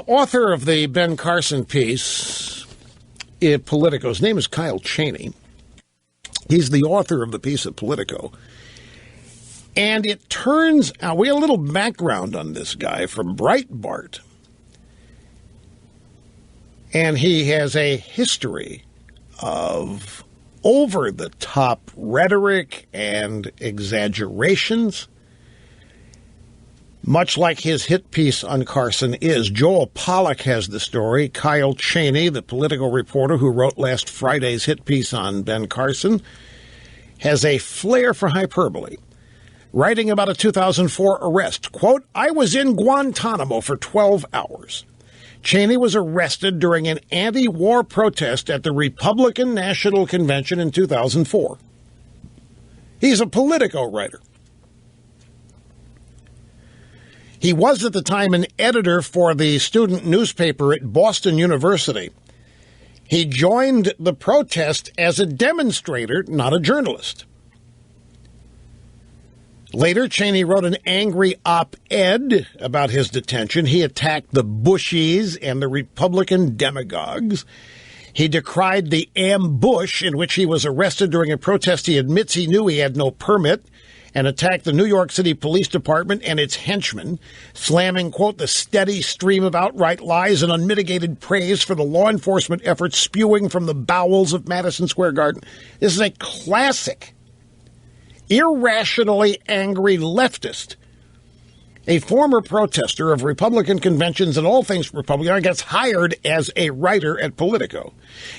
author of the Ben Carson piece in Politico, his name is Kyle Cheney. He's the author of the piece at Politico. And it turns out, we have a little background on this guy from Breitbart. And he has a history of over-the-top rhetoric and exaggerations, much like his hit piece on Carson is. Joel Pollack has the story. Kyle Cheney, the Politico reporter who wrote last Friday's hit piece on Ben Carson, has a flair for hyperbole. Writing about a 2004 arrest, quote, "I was in Guantanamo for 12 hours. Cheney was arrested during an anti-war protest at the Republican National Convention in 2004. He's a Politico writer. He was at the time an editor for the student newspaper at Boston University. He joined the protest as a demonstrator, not a journalist. Later, Cheney wrote an angry op-ed about his detention. He attacked the Bushies and the Republican demagogues. He decried the ambush in which he was arrested during a protest he admits he knew he had no permit, and attacked the New York City Police Department and its henchmen, slamming, quote, the steady stream of outright lies and unmitigated praise for the law enforcement efforts spewing from the bowels of Madison Square Garden. This is a classic irrationally angry leftist, a former protester of Republican conventions and all things Republican, gets hired as a writer at Politico.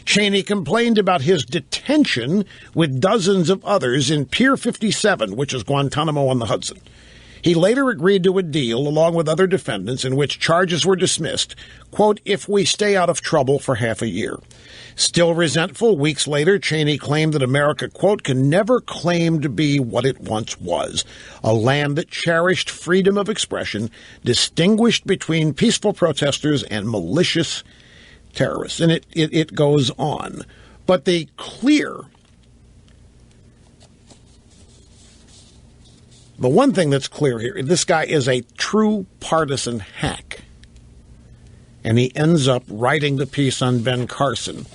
Cheney complained about his detention with dozens of others in Pier 57, which is Guantanamo on the Hudson. He later agreed to a deal, along with other defendants, in which charges were dismissed, quote, if we stay out of trouble for half a year. Still resentful, weeks later, Cheney claimed that America, quote, can never claim to be what it once was, a land that cherished freedom of expression, distinguished between peaceful protesters and malicious terrorists. And it goes on. But the one thing that's clear here, this guy is a true partisan hack. And he ends up writing the piece on Ben Carson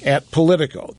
at Politico.